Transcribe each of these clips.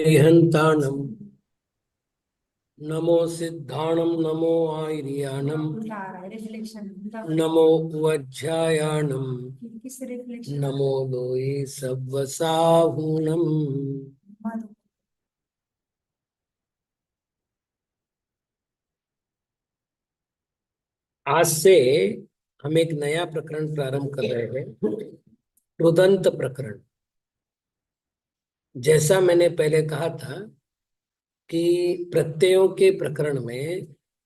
निहंताणं नमो सिद्धाणं नमो आयर्याणं नमो वज्रायाणं नमो लोये सव्वसाहुणम्। आज से हम एक नया प्रकरण प्रारंभ कर रहे हैं, रुदंत प्रकरण। जैसा मैंने पहले कहा था कि प्रत्ययों के प्रकरण में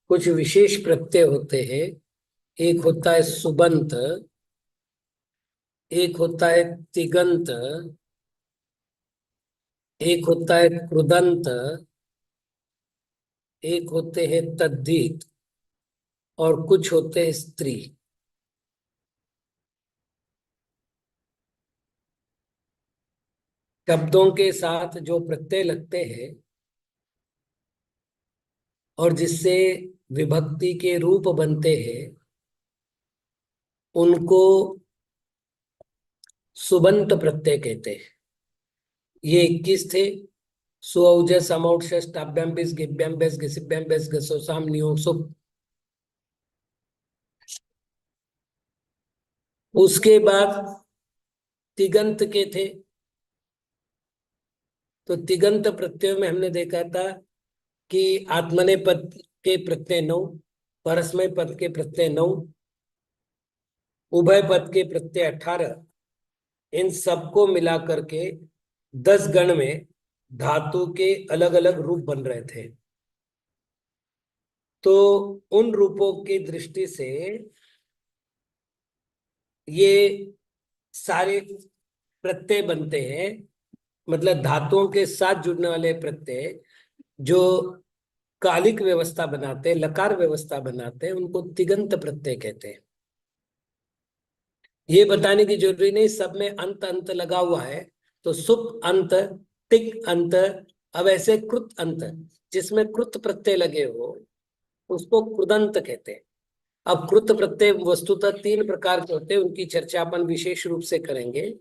कुछ विशेष प्रत्यय होते हैं। एक होता है सुबंत, एक होता है तिगंत, एक होता है कृदंत, एक होते हैं तद्धित और कुछ होते हैं स्त्री। शब्दों के साथ जो प्रत्यय लगते हैं और जिससे विभक्ति के रूप बनते हैं उनको सुबंत प्रत्यय कहते हैं। ये 21 थे। सुऔजस समौजस टाभ्याम बिस गिभ्याम बेस घिसिभ्याम बेस घसोसाम नियो सुप। उसके बाद तिगंत के थे। तो तिगंत प्रत्यय में हमने देखा था कि आत्मनेय पद के प्रत्यय 9, परस्मय पद के प्रत्यय 9, उभय पद के प्रत्यय 18, इन सबको मिला करके 10 गण में धातु के अलग अलग रूप बन रहे थे। तो उन रूपों की दृष्टि से ये सारे प्रत्यय बनते हैं, मतलब धातुओं के साथ जुड़ने वाले प्रत्यय जो कालिक व्यवस्था बनाते हैं, लकार व्यवस्था बनाते हैं, उनको तिगंत प्रत्यय कहते हैं। ये बताने की जरूरी नहीं सब में अंत अंत लगा हुआ है। तो सुप अंत, टिक अंत, अब ऐसे कृत अंत जिसमें कृत प्रत्यय लगे हो उसको कृदंत कहते हैं। अब कृत प्रत्यय वस्तुतः 3 प्रकार के होते हैं, उनकी चर्चा अपन विशेष रूप से करेंगे।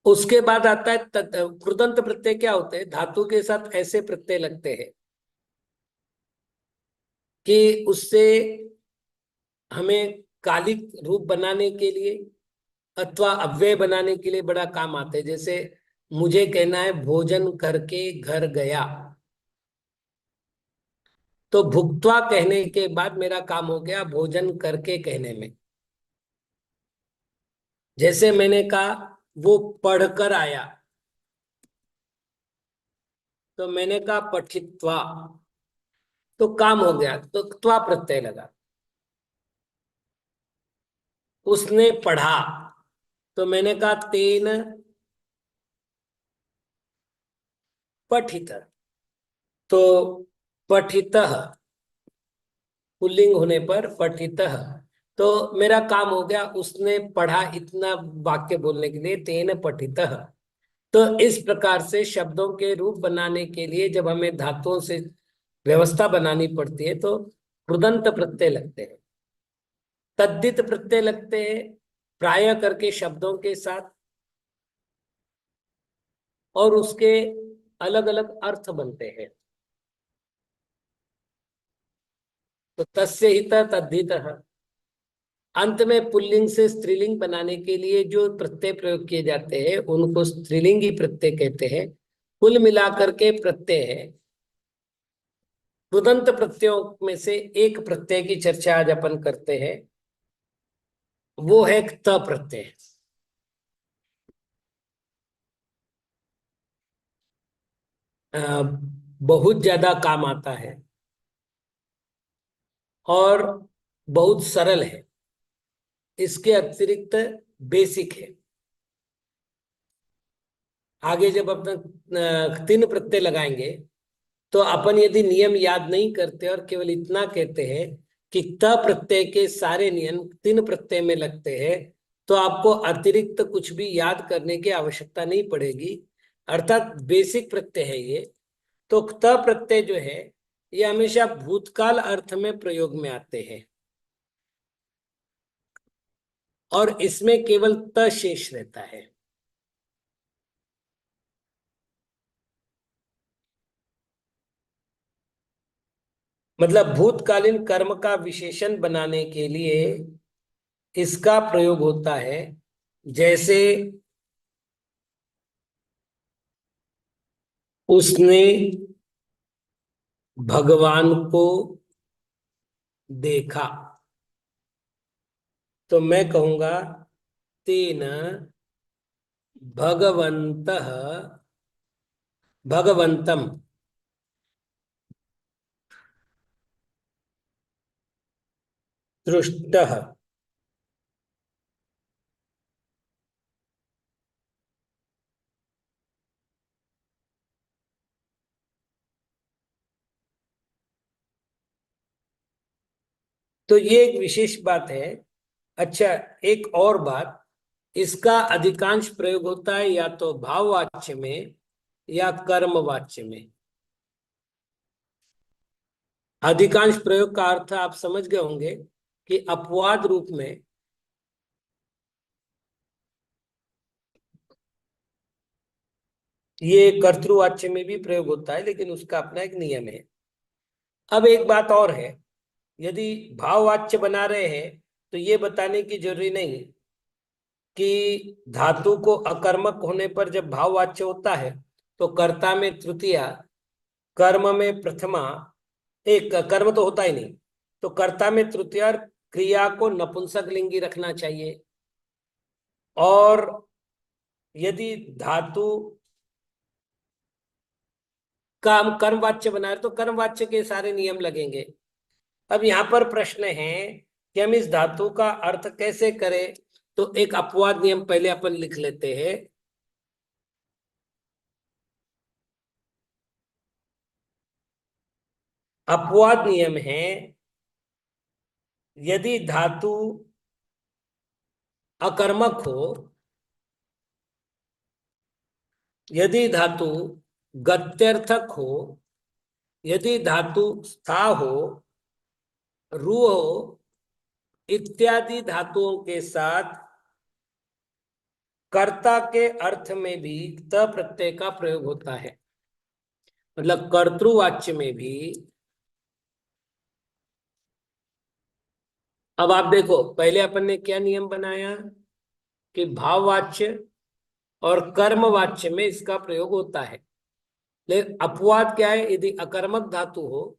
उसके बाद आता है कृदंत प्रत्यय। क्या होते हैं? धातु के साथ ऐसे प्रत्यय लगते हैं कि उससे हमें कालिक रूप बनाने के लिए अथवा अव्यय बनाने के लिए बड़ा काम आते हैं। जैसे मुझे कहना है भोजन करके घर गया, तो भुक्त्वा कहने के बाद मेरा काम हो गया भोजन करके कहने में। जैसे मैंने कहा वो पढ़कर आया, तो मैंने कहा पठित्वा, तो काम हो गया, तो त्वा प्रत्यय लगा। उसने पढ़ा, तो मैंने कहा तेन पठित, तो पठितः पुल्लिंग होने पर पठितः, तो मेरा काम हो गया उसने पढ़ा इतना वाक्य बोलने के लिए तेन पठितः। तो इस प्रकार से शब्दों के रूप बनाने के लिए जब हमें धातुओं से व्यवस्था बनानी पड़ती है तो कृदंत प्रत्यय लगते हैं, तद्धित प्रत्यय लगते हैं प्राय करके शब्दों के साथ, और उसके अलग अलग अर्थ बनते हैं। तो तस्य हित तद्धित। अंत में पुल्लिंग से स्त्रीलिंग बनाने के लिए जो प्रत्यय प्रयोग किए जाते हैं उनको स्त्रीलिंगी प्रत्यय कहते हैं। कुल मिलाकर के प्रत्यय है। कृदंत प्रत्ययों में से एक प्रत्यय की चर्चा आज अपन करते हैं, वो है त प्रत्यय। बहुत ज्यादा काम आता है और बहुत सरल है, इसके अतिरिक्त बेसिक है। आगे जब अपन 3 प्रत्यय लगाएंगे तो अपन यदि नियम याद नहीं करते और केवल इतना कहते हैं कि त प्रत्यय के सारे नियम 3 प्रत्यय में लगते हैं, तो आपको अतिरिक्त कुछ भी याद करने की आवश्यकता नहीं पड़ेगी, अर्थात बेसिक प्रत्यय है ये। तो त प्रत्यय जो है ये हमेशा भूतकाल अर्थ में प्रयोग में आते हैं और इसमें केवल त शेष रहता है। मतलब भूतकालीन कर्म का विशेषण बनाने के लिए इसका प्रयोग होता है। जैसे उसने भगवान को देखा, तो मैं कहूंगा तेन भगवन्तः भगवंतम दृष्टः। तो ये एक विशेष बात है। अच्छा, एक और बात, इसका अधिकांश प्रयोग होता है या तो भाववाच्य में या कर्मवाच्य में। अधिकांश प्रयोग का अर्थ आप समझ गए होंगे कि अपवाद रूप में ये कर्तृवाच्य में भी प्रयोग होता है, लेकिन उसका अपना एक नियम है। अब एक बात और है, यदि भाववाच्य बना रहे हैं तो ये बताने की जरूरी नहीं कि धातु को अकर्मक होने पर जब भाववाच्य होता है तो कर्ता में तृतीया, कर्म में प्रथमा, एक कर्म तो होता ही नहीं, तो कर्ता में तृतीया और क्रिया को नपुंसक लिंगी रखना चाहिए। और यदि धातु का हम कर्मवाच्य बना रहे तो कर्मवाच्य के सारे नियम लगेंगे। अब यहाँ पर प्रश्न है कि हम इस धातु का अर्थ कैसे करें। तो एक अपवाद नियम पहले अपन लिख लेते हैं। अपवाद नियम है, यदि धातु अकर्मक हो, यदि धातु गत्यर्थक हो, यदि धातु स्था हो, रु हो, इत्यादि धातुओं के साथ कर्ता के अर्थ में भी त प्रत्यय का प्रयोग होता है। मतलब कर्तृवाच्य में भी। अब आप देखो, पहले अपन ने क्या नियम बनाया कि भाववाच्य और कर्मवाच्य में इसका प्रयोग होता है। लेकिन अपवाद क्या है, यदि अकर्मक धातु हो,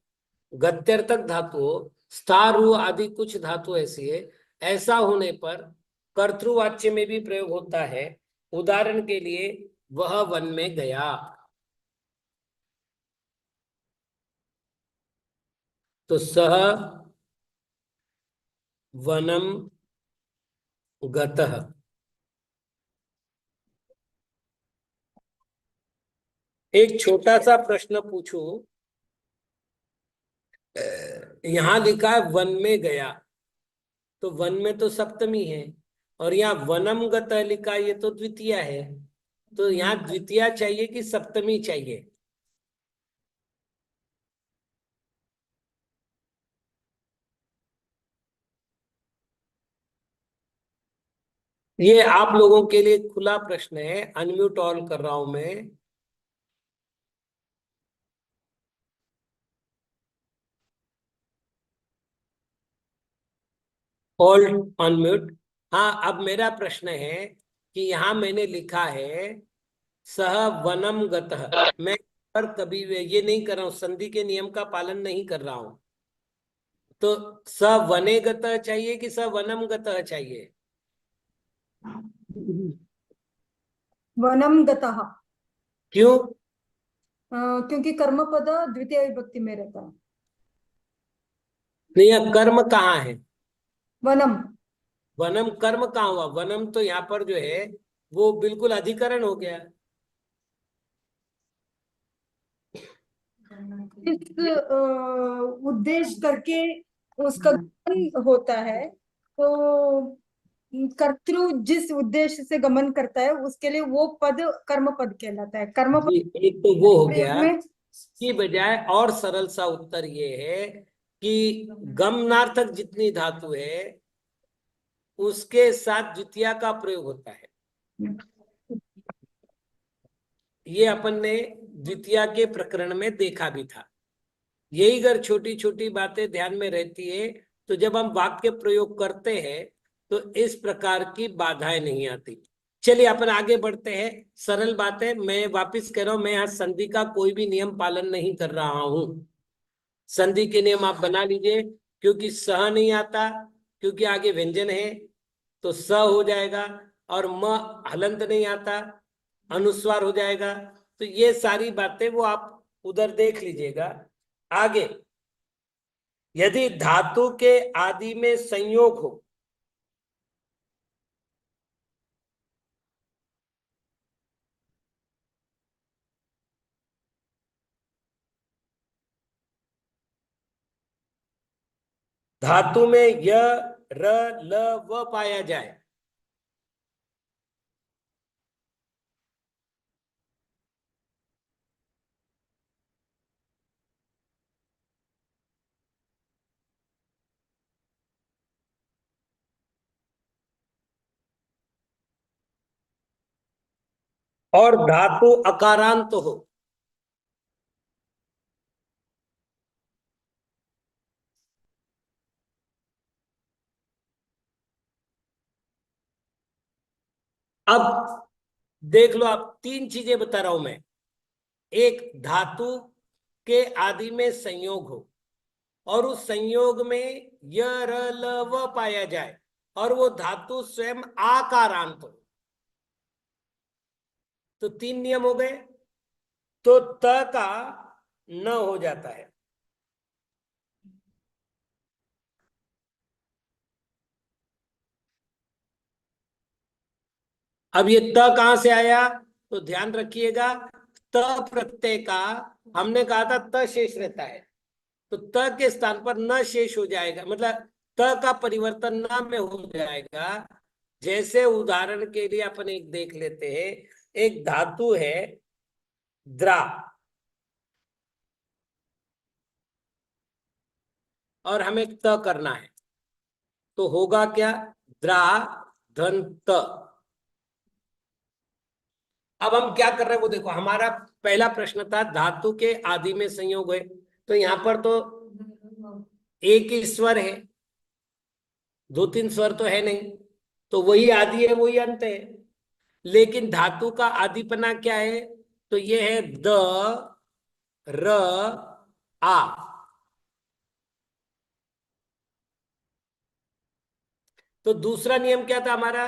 गत्यर्थक धातु हो, स्थार हो, आदि कुछ धातु ऐसी है, ऐसा होने पर कर्तृवाच्य में भी प्रयोग होता है। उदाहरण के लिए, वह वन में गया, तो सह वनम गतः। एक छोटा सा प्रश्न पूछूं, यहां लिखा है वन में गया, तो वन में तो सप्तमी है, और यहाँ वनम गत लिखा, ये तो द्वितीय है। तो यहाँ द्वितीय चाहिए कि सप्तमी चाहिए? ये आप लोगों के लिए खुला प्रश्न है, अनम्यूट ऑल कर रहा हूं मैं। All unmute. हाँ, अब मेरा प्रश्न है कि यहाँ मैंने लिखा है सह वनम गतः। मैं पर कभी ये नहीं कर रहा हूँ, संधि के नियम का पालन नहीं कर रहा हूं। तो स वने गतः चाहिए कि स वनम गतः चाहिए? वनम गतः। क्यों? क्योंकि कर्म पद द्वितीय विभक्ति में रहता है। नहीं, यह कर्म कहाँ है? वनम। वनम कर्म कहाँ हुआ? वनम तो यहाँ पर जो है वो बिल्कुल अधिकरण हो गया। इस उद्देश्य करके उसका गमन होता है, तो कर्तृ जिस उद्देश्य से गमन करता है उसके लिए वो पद कर्म पद कहलाता है। कर्म पद जी, एक तो वो हो प्रयोग गया। में की बजाय और सरल सा उत्तर ये है कि गमनार्थक जितनी धातु है उसके साथ द्वितीया का प्रयोग होता है। ये अपन ने द्वितीया के प्रकरण में देखा भी था। यही अगर छोटी छोटी बातें ध्यान में रहती है तो जब हम वाक्य प्रयोग करते हैं तो इस प्रकार की बाधाएं नहीं आती। चलिए अपन आगे बढ़ते हैं। सरल बात है, मैं वापिस कह रहा हूं, मैं आज संधि का कोई भी नियम पालन नहीं कर रहा हूं। संधि के नियम आप बना लीजिए, क्योंकि सह नहीं आता, क्योंकि आगे व्यंजन है तो स हो जाएगा, और म हलंत नहीं आता, अनुस्वार हो जाएगा। तो ये सारी बातें वो आप उधर देख लीजिएगा। आगे, यदि धातु के आदि में संयोग हो, धातु में य र ल व पाया जाए, और धातु अकारांत हो, अब देख लो, आप तीन चीजें बता रहा हूं मैं। एक, धातु के आदि में संयोग हो, और उस संयोग में य र ल व पाया जाए, और वो धातु स्वयं आकारांत हो, तो तीन नियम हो गए। तो त का न हो जाता है। अब ये त कहां से आया, तो ध्यान रखिएगा, त प्रत्यय का हमने कहा था त शेष रहता है, तो त के स्थान पर न शेष हो जाएगा, मतलब त का परिवर्तन न में हो जाएगा। जैसे उदाहरण के लिए अपन एक देख लेते हैं, एक धातु है द्रा, और हमें त करना है, तो होगा क्या, द्रा धन त। अब हम क्या कर रहे हैं वो देखो, हमारा पहला प्रश्न था धातु के आदि में संयोग है, तो यहां पर तो एक ही स्वर है, दो तीन स्वर तो है नहीं, तो वही आदि है वही अंत है। लेकिन धातु का आदिपना क्या है, तो ये है द र आ। तो दूसरा नियम क्या था हमारा,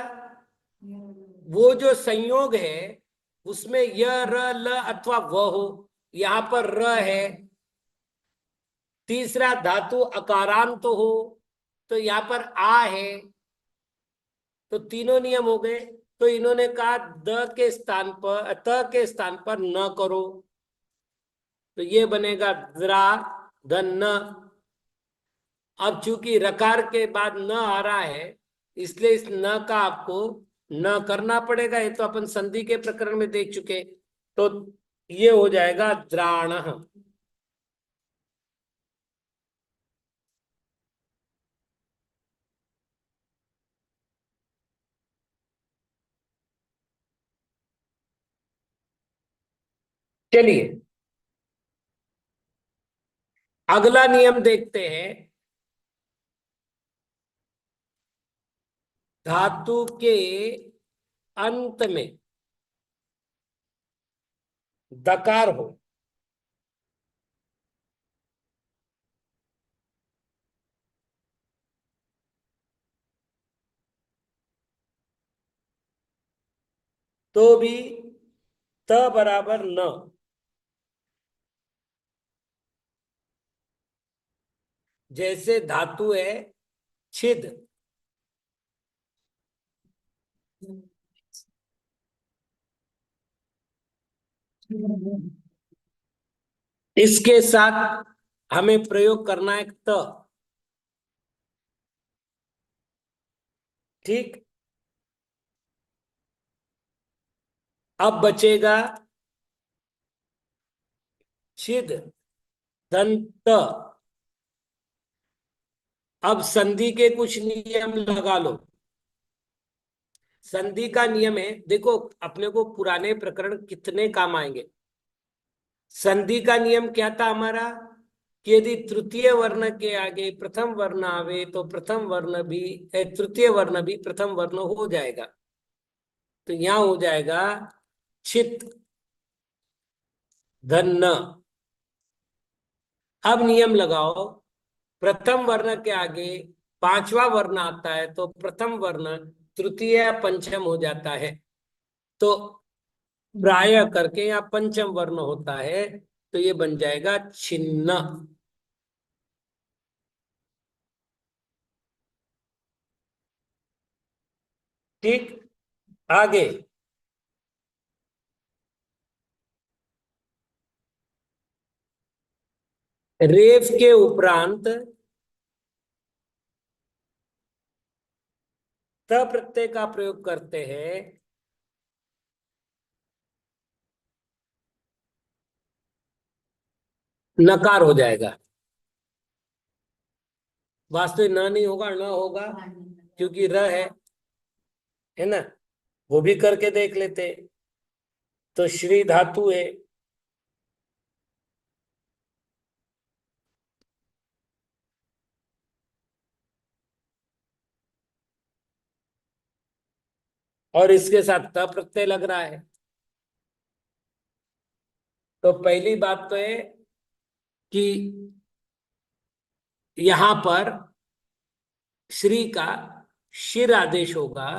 वो जो संयोग है उसमें य र ल अथवा व हो, यहां पर र है। तीसरा, धातु अकारांत हो, तो यहां पर आ है। तो तीनों नियम हो गए। तो इन्होंने कहा द के स्थान पर, त के स्थान पर न करो, तो ये बनेगा द्रा धन न। अब चूंकि रकार के बाद न आ रहा है, इसलिए इस न का आपको न करना पड़ेगा, ये तो अपन संधि के प्रकरण में देख चुके। तो ये हो जाएगा द्राण। चलिए अगला नियम देखते हैं। धातु के अंत में दकार हो, तो भी त बराबर न। जैसे धातु है छिद, इसके साथ हमें प्रयोग करना है त। ठीक, अब बचेगा छिद दंत। अब संधि के कुछ नियम लगा लो। संधि का नियम है, देखो अपने को पुराने प्रकरण कितने काम आएंगे। संधि का नियम क्या था हमारा, कि यदि तृतीय वर्ण के आगे प्रथम वर्ण आवे तो प्रथम वर्ण भी तृतीय वर्ण भी प्रथम वर्ण हो जाएगा। तो यहां हो जाएगा चित धन। अब नियम लगाओ, प्रथम वर्ण के आगे पांचवा वर्ण आता है तो प्रथम वर्ण तृतीय पंचम हो जाता है। तो प्राय करके यहाँ पंचम वर्ण होता है, तो ये बन जाएगा छिन्न। ठीक। आगे रेफ के उपरांत त प्रत्यय का प्रयोग करते हैं, नकार हो जाएगा। वास्तविक न नहीं होगा, न होगा, क्योंकि र है ना। वो भी करके देख लेते। तो श्री धातु है, और इसके साथ त प्रत्यय लग रहा है। तो पहली बात तो है कि यहां पर श्री का शिर आदेश होगा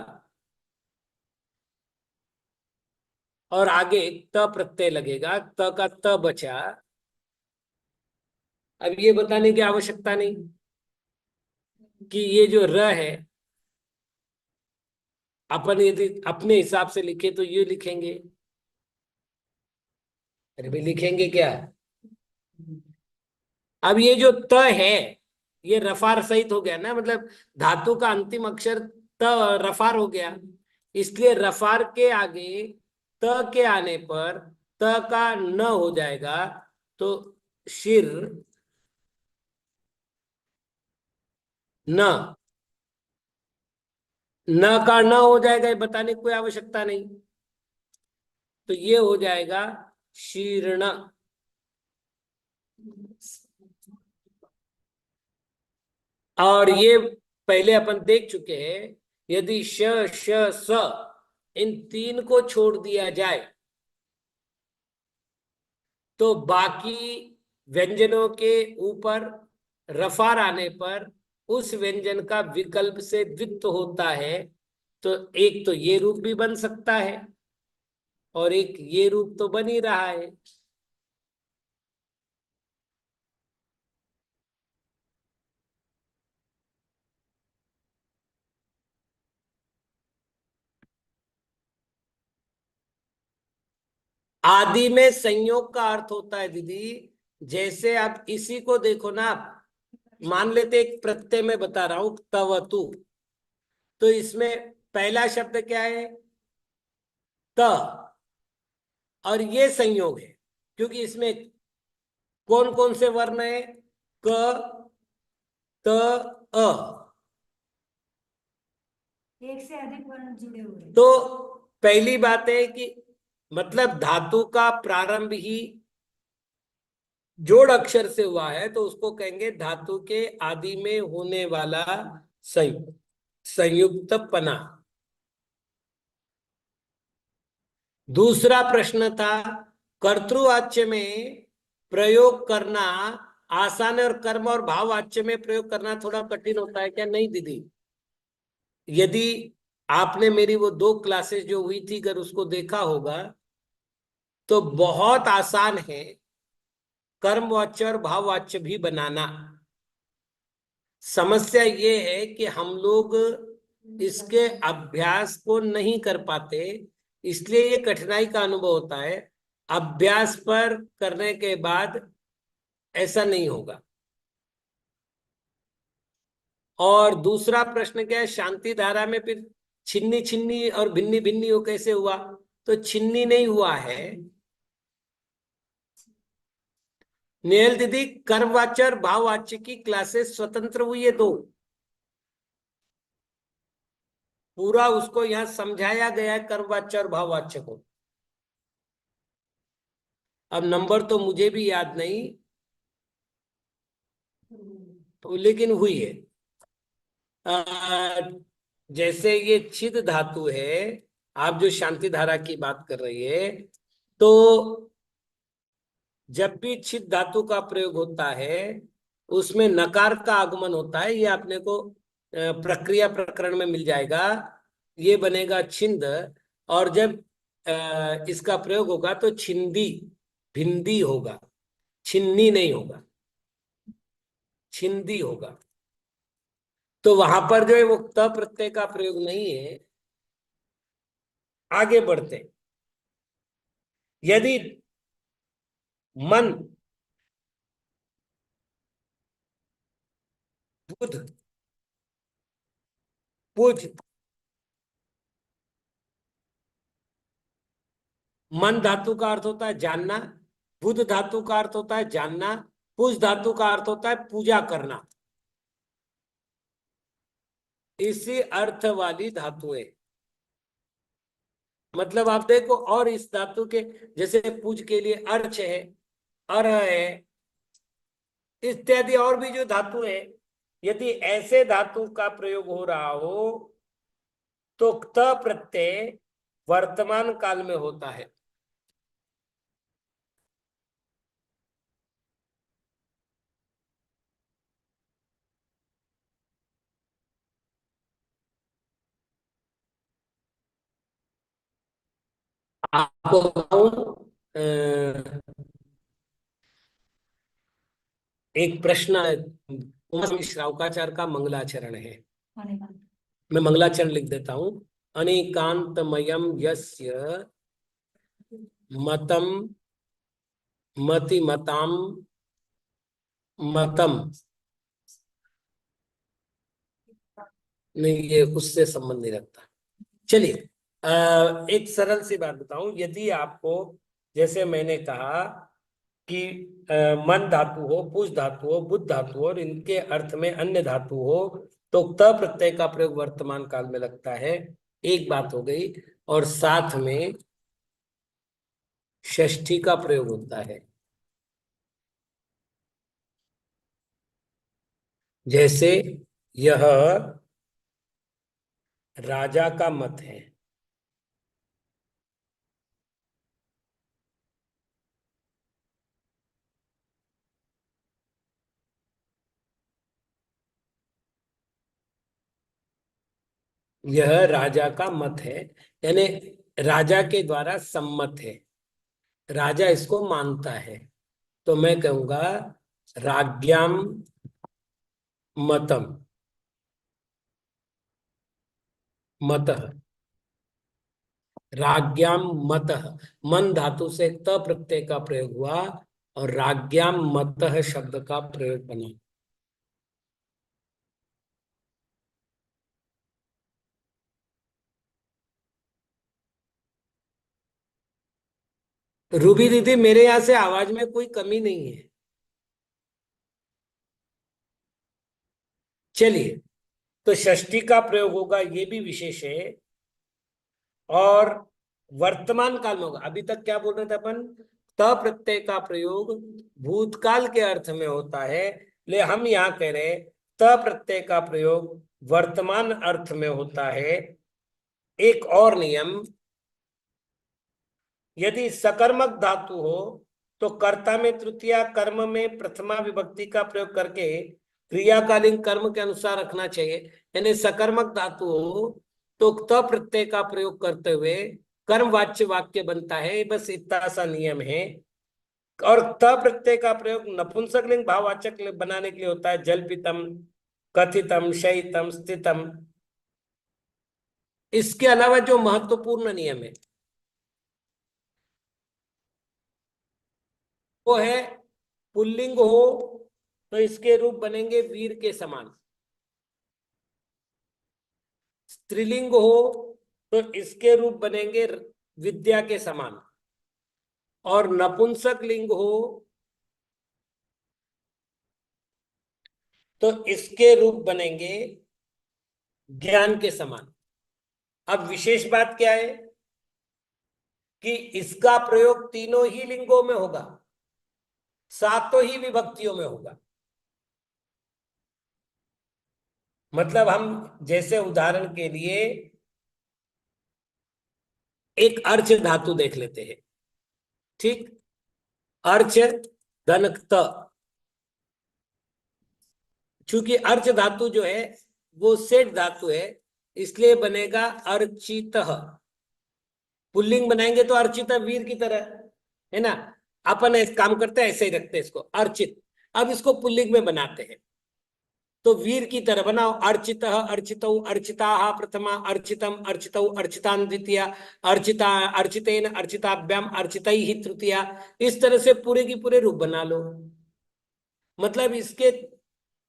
और आगे त प्रत्यय लगेगा, त का त बचा। अब ये बताने की आवश्यकता नहीं कि ये जो र है, अपन यदि अपने हिसाब से लिखे तो ये लिखेंगे। अरे भाई लिखेंगे क्या? अब ये जो त है, ये रफार सहित हो गया ना, मतलब धातु का अंतिम अक्षर त रफार हो गया। इसलिए रफार के आगे त के आने पर त का न हो जाएगा। तो शिर न, न का न हो जाएगा, ये बताने की कोई आवश्यकता नहीं। तो ये हो जाएगा शीर्ण। और ये पहले अपन देख चुके हैं, यदि श श स इन तीन को छोड़ दिया जाए तो बाकी व्यंजनों के ऊपर रफार आने पर उस व्यंजन का विकल्प से द्वित्व होता है। तो एक तो ये रूप भी बन सकता है और एक ये रूप तो बन ही रहा है। आदि में संयोग का अर्थ होता है दीदी, जैसे आप इसी को देखो ना, आप मान लेते एक प्रत्यय में बता रहा हूं तवतु, तो इसमें पहला शब्द क्या है? त। और ये संयोग है क्योंकि इसमें कौन कौन से वर्ण है? क, त, अ। एक से अधिक वर्ण जुड़े हुए हैं। तो पहली बात है कि मतलब धातु का प्रारंभ ही जोड़ अक्षर से हुआ है, तो उसको कहेंगे धातु के आदि में होने वाला संयुक्त, संयुक्त पना। दूसरा प्रश्न था, कर्तृवाच्य में प्रयोग करना आसान है और कर्म और भाववाच्य में प्रयोग करना थोड़ा कठिन होता है क्या? नहीं दीदी, यदि आपने मेरी वो 2 क्लासेस जो हुई थी अगर उसको देखा होगा तो बहुत आसान है कर्मवाच्य और भाववाच्य भी बनाना। समस्या ये है कि हम लोग इसके अभ्यास को नहीं कर पाते, इसलिए ये कठिनाई का अनुभव होता है। अभ्यास पर करने के बाद ऐसा नहीं होगा। और दूसरा प्रश्न क्या है, शांति धारा में फिर छिन्नी छिन्नी और भिन्नी भिन्नी हो कैसे हुआ? तो छिन्नी नहीं हुआ है नेहल दीदी, कर्मवाच्य और भाववाच्य की क्लासेस स्वतंत्र हुई है 2। पूरा उसको यहां समझाया गया है कर्मवाच्य और भाववाच्य को। अब नंबर तो मुझे भी याद नहीं, लेकिन हुई है। अ, जैसे ये छिद धातु है, आप जो शांति धारा की बात कर रही है, तो जब भी छिद धातु का प्रयोग होता है उसमें नकार का आगमन होता है। ये आपने को प्रक्रिया प्रकरण में मिल जाएगा। ये बनेगा छिंद, और जब इसका प्रयोग होगा तो छिंदी, भिंदी होगा, छिन्नी नहीं होगा, छिंदी होगा। तो वहां पर जो है वो त प्रत्यय का प्रयोग नहीं है। आगे बढ़ते हैं। यदि मन, बुध, पुज, मन धातु का अर्थ होता है जानना, बुध धातु का अर्थ होता है जानना, पुज धातु का अर्थ होता है पूजा करना। इसी अर्थ वाली धातुएं, मतलब आप देखो, और इस धातु के जैसे पूज के लिए अर्च है, अर है, इत्यादि और भी जो धातु है, यदि ऐसे धातु का प्रयोग हो रहा हो तो त प्रत्यय वर्तमान काल में होता है। आपको बताऊं, एक प्रश्न उमा श्रावकाचार्य का मंगलाचरण है। मैं मंगलाचरण लिख देता हूं। अनेकांतमयम यस्य मतम मति मताम मतम, नहीं ये उससे संबंध नहीं रखता। चलिए, एक सरल सी बात बताऊं। यदि आपको, जैसे मैंने कहा कि मन धातु हो, पुष धातु हो, बुध धातु हो और इनके अर्थ में अन्य धातु हो, तो त प्रत्यय का प्रयोग वर्तमान काल में लगता है। एक बात हो गई। और साथ में षष्ठी का प्रयोग होता है। जैसे यह राजा का मत है। यह राजा का मत है, यानी राजा के द्वारा सम्मत है, राजा इसको मानता है। तो मैं कहूंगा राज्ञाम मतम, मतः, राज्ञाम मतः। मन धातु से त प्रत्यय का प्रयोग हुआ और राज्ञाम मतः शब्द का प्रयोग बना। रूबी दीदी, मेरे यहां से आवाज में कोई कमी नहीं है। चलिए, तो षष्ठी का प्रयोग होगा, ये भी विशेष है। और वर्तमान काल में होगा। अभी तक क्या बोल रहे थे अपन? त प्रत्यय का प्रयोग भूतकाल के अर्थ में होता है, ले हम यहाँ कह रहे हैं त प्रत्यय का प्रयोग वर्तमान अर्थ में होता है। एक और नियम, यदि सकर्मक धातु हो तो कर्ता में तृतीया, कर्म में प्रथमा विभक्ति का प्रयोग करके क्रियाकालीन कर्म के अनुसार रखना चाहिए। यानी सकर्मक धातु हो तो त प्रत्यय का प्रयोग करते हुए कर्मवाच्य वाक्य बनता है। बस इतना सा नियम है। और त प्रत्यय का प्रयोग नपुंसकलिंग भाववाचक बनाने के लिए होता है। जल्पितम, कथितम, शयितम, स्थितम। इसके अलावा जो महत्वपूर्ण नियम है वो है, पुल्लिंग हो तो इसके रूप बनेंगे वीर के समान, स्त्रीलिंग हो तो इसके रूप बनेंगे विद्या के समान, और नपुंसक लिंग हो तो इसके रूप बनेंगे ज्ञान के समान। अब विशेष बात क्या है कि इसका प्रयोग तीनों ही लिंगों में होगा, सातों ही विभक्तियों में होगा। मतलब हम जैसे उदाहरण के लिए एक अर्च धातु देख लेते हैं। ठीक, अर्च धनक त, चूंकि अर्च धातु जो है वो सेठ धातु है, इसलिए बनेगा अर्चित। पुल्लिंग बनाएंगे तो अर्चित वीर की तरह, है ना। अपन एक काम करते हैं, ऐसे ही रखते हैं इसको अर्चित। अब इसको पुल्लिंग में बनाते हैं, तो वीर की तरह बनाओ। अर्चित अर्चितौ अर्चिता प्रथमा, अर्चितम अर्चितौ अर्चितान द्वितीया, अर्चिता अर्चितेन अर्चिताभ्याम अर्चितैहि तृतीया। इस तरह से पूरे की पूरे रूप बना लो। मतलब इसके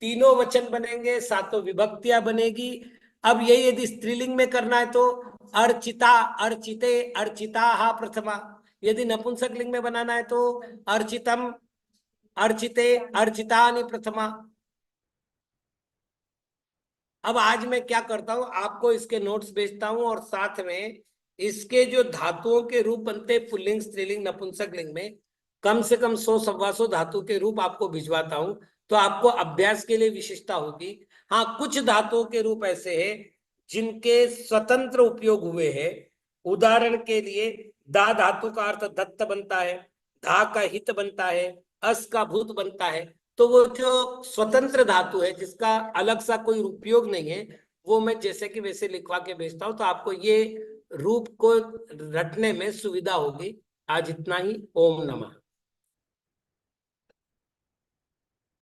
तीनों वचन बनेंगे, सातों विभक्तियां बनेगी। अब यही यदि स्त्रीलिंग में करना है तो अर्चिता अर्चिते अर्चिता प्रथमा। यदि नपुंसक लिंग में बनाना है तो अर्चितम अर्चिते अर्चितानि प्रथमा। अब आज मैं क्या करता हूं, आपको इसके नोट्स भेजता हूं और साथ में इसके जो धातुओं के रूप बनते हैं पुल्लिंग स्त्रीलिंग नपुंसक लिंग में, कम से कम 100 सवा 100 धातु के रूप आपको भिजवाता हूं, तो आपको अभ्यास के लिए विशिष्टता होगी। हाँ, कुछ धातुओं के रूप ऐसे हैं जिनके स्वतंत्र उपयोग हुए हैं। उदाहरण के लिए दा धातु का अर्थ दत्त बनता है, धा का हित बनता है, अस का भूत बनता है। तो वो जो स्वतंत्र धातु है जिसका अलग सा कोई उपयोग नहीं है, वो मैं जैसे कि वैसे लिखवा के भेजता हूं, तो आपको ये रूप को रटने में सुविधा होगी। आज इतना ही। ओम नमः।